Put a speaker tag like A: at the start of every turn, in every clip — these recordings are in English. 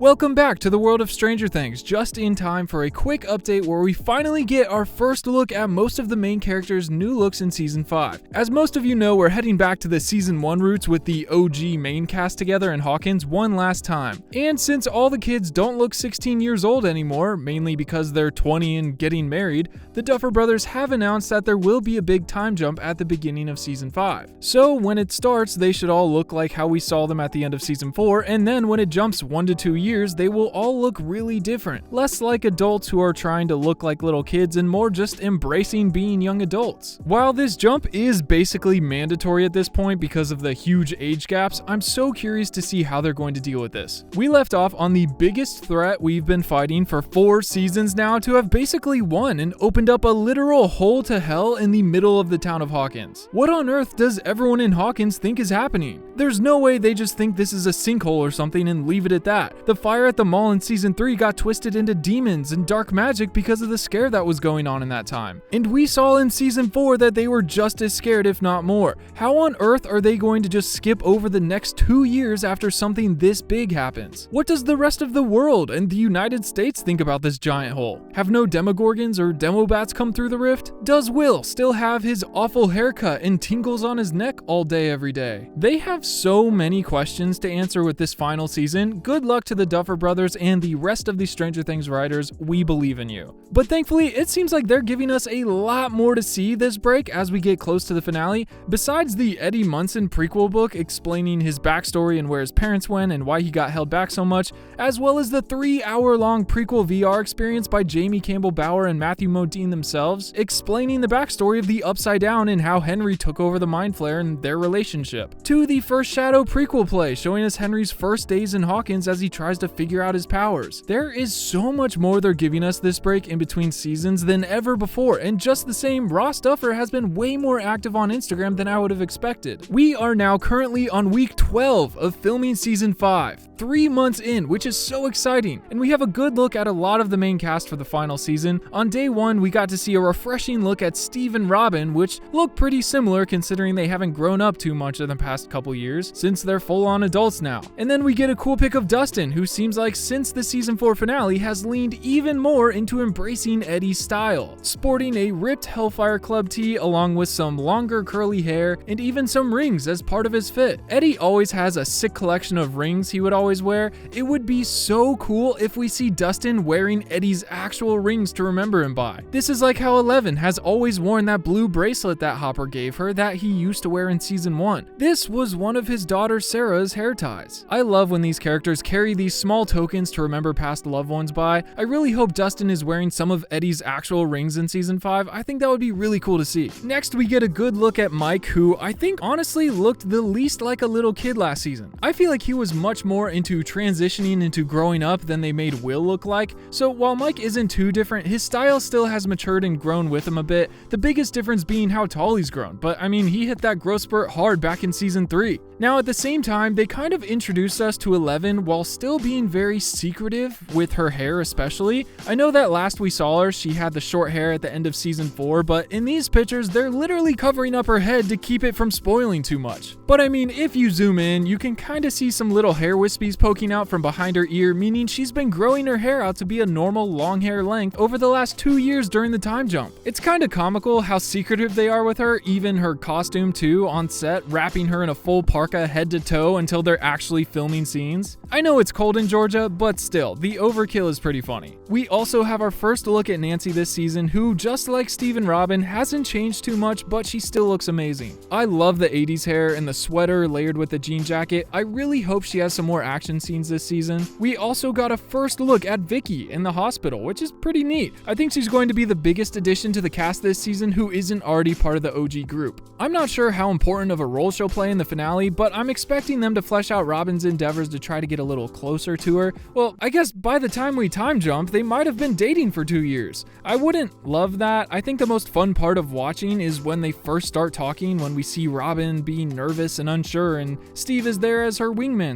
A: Welcome back to the world of Stranger Things, just in time for a quick update where we finally get our first look at most of the main characters' new looks in Season 5. As most of you know, we're heading back to the Season 1 roots with the OG main cast together in Hawkins one last time. And since all the kids don't look 16 years old anymore, mainly because they're 20 and getting married, the Duffer Brothers have announced that there will be a big time jump at the beginning of Season 5. So when it starts, they should all look like how we saw them at the end of Season 4, and then when it jumps 1 to 2 years, they will all look really different. Less like adults who are trying to look like little kids and more just embracing being young adults. While this jump is basically mandatory at this point because of the huge age gaps, I'm so curious to see how they're going to deal with this. We left off on the biggest threat we've been fighting for 4 seasons now to have basically won and opened up a literal hole to hell in the middle of the town of Hawkins. What on earth does everyone in Hawkins think is happening? There's no way they just think this is a sinkhole or something and leave it at that. The fire at the mall in Season 3 got twisted into demons and dark magic because of the scare that was going on in that time. And we saw in Season 4 that they were just as scared, if not more. How on earth are they going to just skip over the next 2 years after something this big happens? What does the rest of the world and the United States think about this giant hole? Have no demogorgons or demobats come through the rift? Does Will still have his awful haircut and tingles on his neck all day every day? They have so many questions to answer with this final season. Good luck to the Duffer Brothers and the rest of the Stranger Things writers. We believe in you. But thankfully, it seems like they're giving us a lot more to see this break as we get close to the finale. Besides the Eddie Munson prequel book explaining his backstory and where his parents went and why he got held back so much, as well as the 3-hour-long prequel VR experience by Jamie Campbell Bower and Matthew Modine themselves, explaining the backstory of the Upside Down and how Henry took over the Mind Flayer and their relationship, to the First Shadow prequel play showing us Henry's first days in Hawkins as he tries to figure out his powers. There is so much more they're giving us this break in between seasons than ever before, and just the same, Ross Duffer has been way more active on Instagram than I would have expected. We are now currently on week 12 of filming Season 5, 3 months in, which is so exciting, and we have a good look at a lot of the main cast for the final season. On day 1, we got to see a refreshing look at Steve and Robin, which look pretty similar considering they haven't grown up too much in the past couple years, since they're full-on adults now. And then we get a cool pic of Dustin, who seems like since the Season 4 finale has leaned even more into embracing Eddie's style, sporting a ripped Hellfire Club tee along with some longer curly hair and even some rings as part of his fit. Eddie always has a sick collection of rings he would always wear. It would be so cool if we see Dustin wearing Eddie's actual rings to remember him by. This is like how Eleven has always worn that blue bracelet that Hopper gave her that he used to wear in Season 1. This was one of his daughter Sarah's hair ties. I love when these characters carry these small tokens to remember past loved ones by. I really hope Dustin is wearing some of Eddie's actual rings in Season 5. I think that would be really cool to see. Next, we get a good look at Mike, who I think honestly looked the least like a little kid last season. I feel like he was much more into transitioning into growing up than they made Will look like. So while Mike isn't too different, his style still has matured and grown with him a bit. The biggest difference being how tall he's grown. But I mean, he hit that growth spurt hard back in Season 3. Now at the same time, they kind of introduced us to Eleven while still being very secretive with her hair especially. I know that last we saw her, she had the short hair at the end of Season 4, but in these pictures, they're literally covering up her head to keep it from spoiling too much. But I mean, if you zoom in, you can kind of see some little hair wispies poking out from behind her ear, meaning she's been growing her hair out to be a normal long hair length over the last 2 years during the time jump. It's kind of comical how secretive they are with her, even her costume too, on set, wrapping her in a full parka head to toe until they're actually filming scenes. I know it's cold in Georgia, but still, the overkill is pretty funny. We also have our first look at Nancy this season, who, just like Steve and Robin, hasn't changed too much, but she still looks amazing. I love the 80s hair and the sweater layered with the jean jacket. I really hope she has some more action scenes this season. We also got a first look at Vicky in the hospital, which is pretty neat. I think she's going to be the biggest addition to the cast this season who isn't already part of the OG group. I'm not sure how important of a role she'll play in the finale, but I'm expecting them to flesh out Robin's endeavors to try to get a little closer to her. Well, I guess by the time we time jump, they might have been dating for 2 years. I wouldn't love that. I think the most fun part of watching is when they first start talking, when we see Robin being nervous and unsure, and Steve is there as her wingman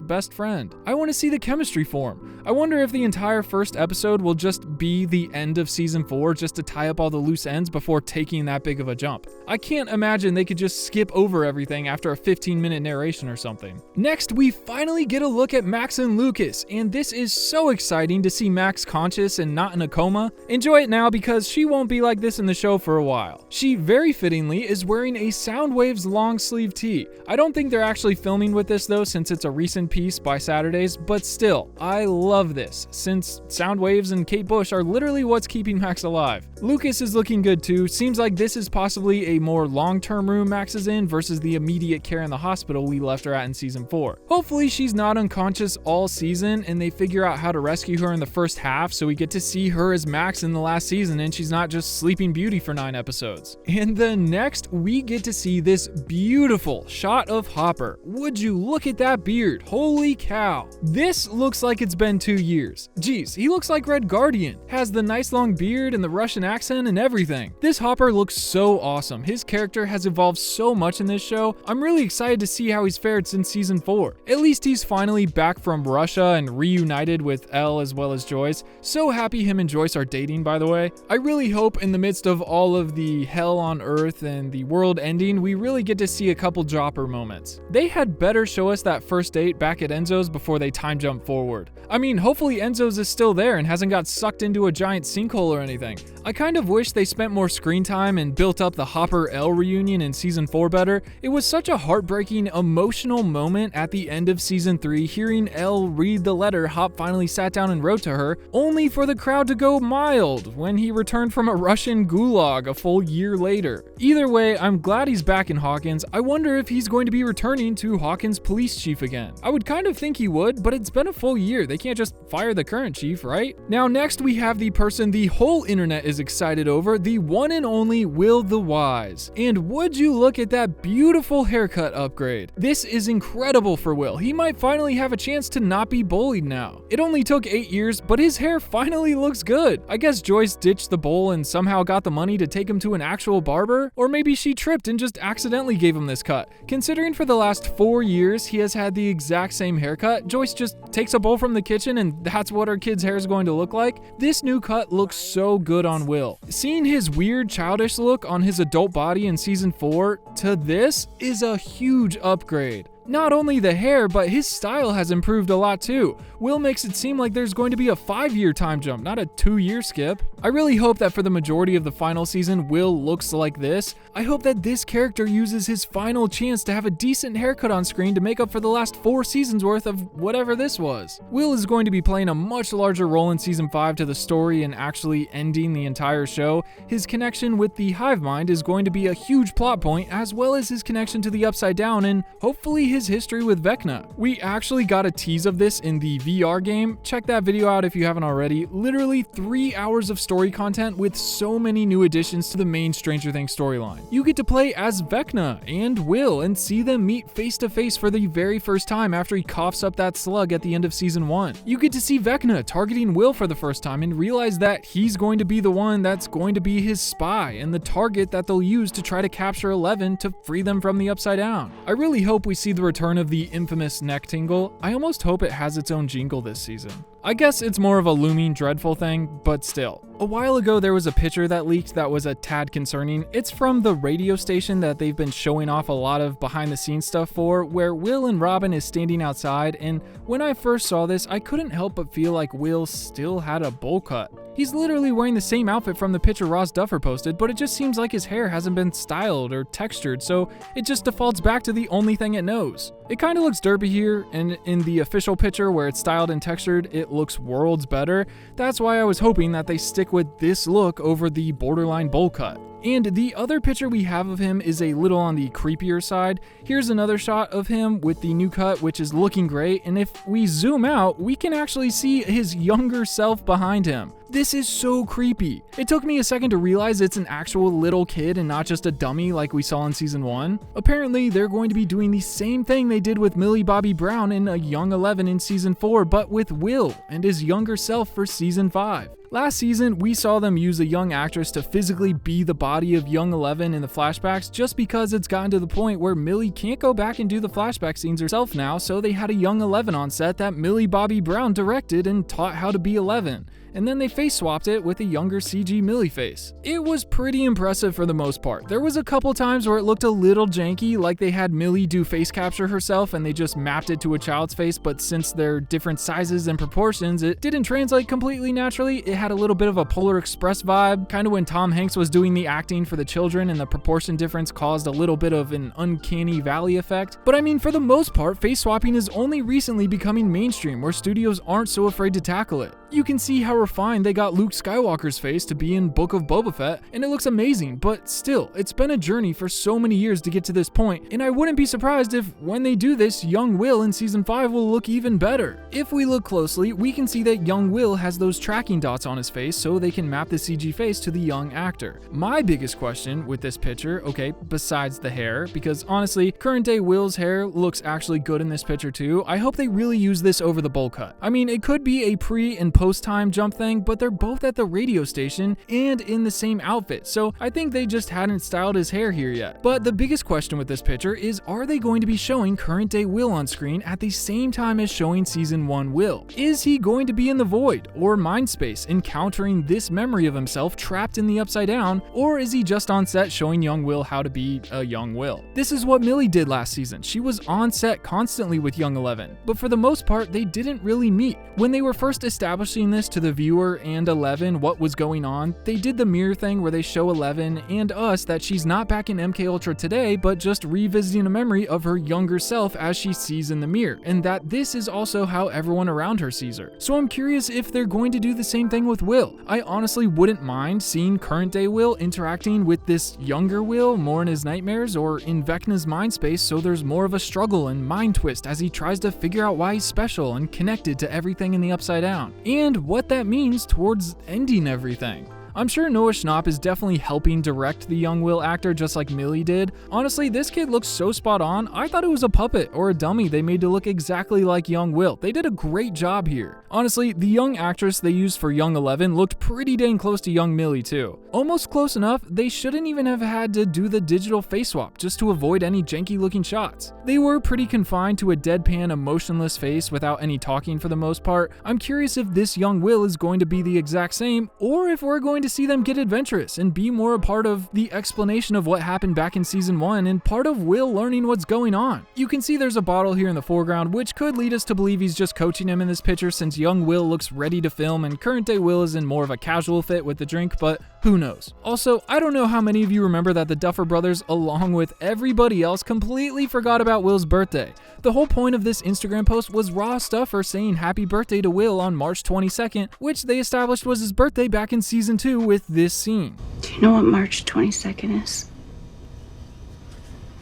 A: / best friend. I want to see the chemistry form. I wonder if the entire first episode will just be the end of Season 4 just to tie up all the loose ends before taking that big of a jump. I can't imagine they could just skip over everything after a 15-minute narration or something. Next, we finally get a look at Max and and Lucas, and this is so exciting to see Max conscious and not in a coma. Enjoy it now because she won't be like this in the show for a while. She very fittingly is wearing a Soundwaves long sleeve tee. I don't think they're actually filming with this though, since it's a recent piece by Saturdays, but still, I love this, since Soundwaves and Kate Bush are literally what's keeping Max alive. Lucas is looking good too. Seems like this is possibly a more long-term room Max is in versus the immediate care in the hospital we left her at in season 4. Hopefully she's not unconscious all season and they figure out how to rescue her in the first half so we get to see her as Max in the last season and she's not just Sleeping Beauty for 9 episodes. And then next we get to see this beautiful shot of Hopper. Would you look at that beard? Holy cow. This looks like it's been 2 years. Geez, he looks like Red Guardian. Has the nice long beard and the Russian accent and everything. This Hopper looks so awesome. His character has evolved so much in this show. I'm really excited to see how he's fared since season 4. At least he's finally back from Russia and reunited with Elle as well as Joyce. So happy him and Joyce are dating, by the way. I really hope in the midst of all of the hell on Earth and the world ending, we really get to see a couple dropper moments. They had better show us that first date back at Enzo's before they time jump forward. I mean, hopefully Enzo's is still there and hasn't got sucked into a giant sinkhole or anything. I kind of wish they spent more screen time and built up the Hopper Elle reunion in season 4 better. It was such a heartbreaking, emotional moment at the end of season 3, hearing Elle read the letter Hop finally sat down and wrote to her, only for the crowd to go mild when he returned from a Russian gulag a full year later. Either way, I'm glad he's back in Hawkins. I wonder if he's going to be returning to Hawkins police chief again. I would kind of think he would, but it's been a full year. They can't just fire the current chief, right? Now next we have the person the whole internet is excited over, the one and only Will the Wise. And would you look at that beautiful haircut upgrade? This is incredible for Will. He might finally have a chance to not be bullied now. It only took 8 years, but his hair finally looks good. I guess Joyce ditched the bowl and somehow got the money to take him to an actual barber, or maybe she tripped and just accidentally gave him this cut. Considering for the last 4 years he has had the exact same haircut, Joyce just takes a bowl from the kitchen and that's what our kid's hair is going to look like. This new cut looks so good on Will. Seeing his weird childish look on his adult body in season 4 to this is a huge upgrade. Not only the hair, but his style has improved a lot too. Will makes it seem like there's going to be a 5-year time jump, not a 2-year skip. I really hope that for the majority of the final season, Will looks like this. I hope that this character uses his final chance to have a decent haircut on screen to make up for the last 4 seasons worth of whatever this was. Will is going to be playing a much larger role in season 5 to the story and actually ending the entire show. His connection with the Hive Mind is going to be a huge plot point, as well as his connection to the Upside Down and hopefully his history with Vecna. We actually got a tease of this in the VR game. Check that video out if you haven't already. Literally 3 hours of story content with so many new additions to the main Stranger Things storyline. You get to play as Vecna and Will and see them meet face to face for the very first time after he coughs up that slug at the end of season 1. You get to see Vecna targeting Will for the first time and realize that he's going to be the one that's going to be his spy and the target that they'll use to try to capture 11 to free them from the Upside Down. I really hope we see the return of the infamous neck tingle. I almost hope it has its own jingle this season. I guess it's more of a looming dreadful thing, but still. A while ago there was a picture that leaked that was a tad concerning. It's from the radio station that they've been showing off a lot of behind the scenes stuff for, where Will and Robin is standing outside, and when I first saw this I couldn't help but feel like Will still had a bowl cut. He's literally wearing the same outfit from the picture Ross Duffer posted, but it just seems like his hair hasn't been styled or textured, so it just defaults back to the only thing it knows. It kinda looks derpy here, and in the official picture where it's styled and textured, it looks worlds better. That's why I was hoping that they stick with this look over the borderline bowl cut. And the other picture we have of him is a little on the creepier side. Here's another shot of him with the new cut, which is looking great, and if we zoom out, we can actually see his younger self behind him. This is so creepy. It took me a second to realize it's an actual little kid and not just a dummy like we saw in season 1. Apparently, they're going to be doing the same thing they did with Millie Bobby Brown in A Young 11 in season 4, but with Will and his younger self for season 5. Last season, we saw them use a young actress to physically be the body of young 11 in the flashbacks just because it's gotten to the point where Millie can't go back and do the flashback scenes herself now, so they had a young 11 on set that Millie Bobby Brown directed and taught how to be 11. and then they face swapped it with a younger CG Millie face. It was pretty impressive for the most part. There was a couple times where it looked a little janky, like they had Millie do face capture herself and they just mapped it to a child's face, but since they're different sizes and proportions, it didn't translate completely naturally. It had a little bit of a Polar Express vibe, kind of when Tom Hanks was doing the acting for the children and the proportion difference caused a little bit of an uncanny valley effect. But I mean, for the most part, face swapping is only recently becoming mainstream where studios aren't so afraid to tackle it. You can see how refined they got Luke Skywalker's face to be in Book of Boba Fett, and it looks amazing, but still, it's been a journey for so many years to get to this point, and I wouldn't be surprised if, when they do this, young Will in Season 5 will look even better. If we look closely, we can see that young Will has those tracking dots on his face so they can map the CG face to the young actor. My biggest question with this picture, okay, besides the hair, because honestly, current day Will's hair looks actually good in this picture too, I hope they really use this over the bowl cut. I mean, it could be a pre and post time jump thing, but they're both at the radio station and in the same outfit, so I think they just hadn't styled his hair here yet. But the biggest question with this picture is, are they going to be showing current day Will on screen at the same time as showing Season 1 Will? Is he going to be in the void or mind space encountering this memory of himself trapped in the Upside Down, or is he just on set showing young Will how to be a young Will? This is what Millie did last season. She was on set constantly with young Eleven, but for the most part they didn't really meet. When they were first establishing this to the viewer and Eleven what was going on, they did the mirror thing where they show Eleven and us that she's not back in MK Ultra today, but just revisiting a memory of her younger self as she sees in the mirror, and that this is also how everyone around her sees her. So I'm curious if they're going to do the same thing with Will. I honestly wouldn't mind seeing current day Will interacting with this younger Will more in his nightmares or in Vecna's mind space, so there's more of a struggle and mind twist as he tries to figure out why he's special and connected to everything in the Upside Down, and what that means towards ending everything. I'm sure Noah Schnapp is definitely helping direct the young Will actor just like Millie did. Honestly, this kid looks so spot on, I thought it was a puppet or a dummy they made to look exactly like young Will. They did a great job here. Honestly, the young actress they used for young Eleven looked pretty dang close to young Millie too. Almost close enough, they shouldn't even have had to do the digital face swap just to avoid any janky looking shots. They were pretty confined to a deadpan emotionless face without any talking for the most part. I'm curious if this young Will is going to be the exact same, or if we're going to see them get adventurous and be more a part of the explanation of what happened back in Season 1 and part of Will learning what's going on. You can see there's a bottle here in the foreground, which could lead us to believe he's just coaching him in this picture since young Will looks ready to film and current day Will is in more of a casual fit with the drink, but who knows. Also, I don't know how many of you remember that the Duffer Brothers, along with everybody else, completely forgot about Will's birthday. The whole point of this Instagram post was Ross Duffer saying happy birthday to Will on March 22nd, which they established was his birthday back in Season 2 with this scene.
B: Do you know what March 22nd is?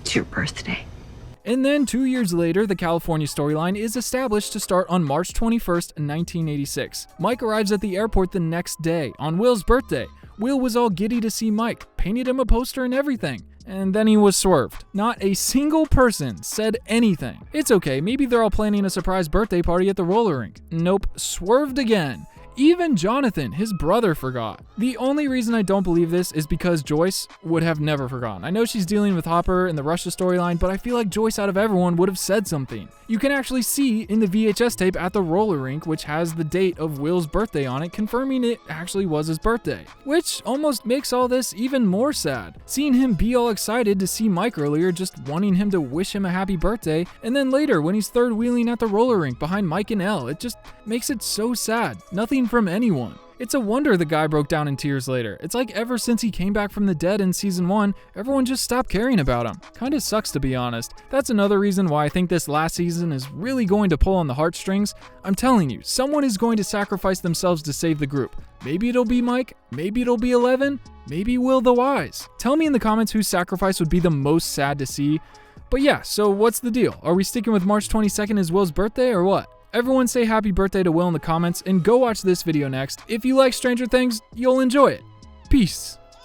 B: It's your birthday.
A: And then 2 years later, the California storyline is established to start on March 21st, 1986. Mike arrives at the airport the next day, on Will's birthday. Will was all giddy to see Mike, painted him a poster and everything. And then he was swerved. Not a single person said anything. It's okay, maybe they're all planning a surprise birthday party at the roller rink. Nope, swerved again. Even Jonathan, his brother, forgot. The only reason I don't believe this is because Joyce would have never forgotten. I know she's dealing with Hopper and the Russia storyline, but I feel like Joyce out of everyone would have said something. You can actually see in the VHS tape at the roller rink, which has the date of Will's birthday on it, confirming it actually was his birthday. Which almost makes all this even more sad. Seeing him be all excited to see Mike earlier, just wanting him to wish him a happy birthday, and then later when he's third wheeling at the roller rink behind Mike and Elle, it just makes it so sad. Nothing from anyone. It's a wonder the guy broke down in tears later. It's like ever since he came back from the dead in Season 1, everyone just stopped caring about him. Kinda sucks to be honest. That's another reason why I think this last season is really going to pull on the heartstrings. I'm telling you, someone is going to sacrifice themselves to save the group. Maybe it'll be Mike, maybe it'll be Eleven, maybe Will the Wise. Tell me in the comments whose sacrifice would be the most sad to see. But yeah, so what's the deal? Are we sticking with March 22nd as Will's birthday or what? Everyone say happy birthday to Will in the comments and go watch this video next. If you like Stranger Things, you'll enjoy it. Peace.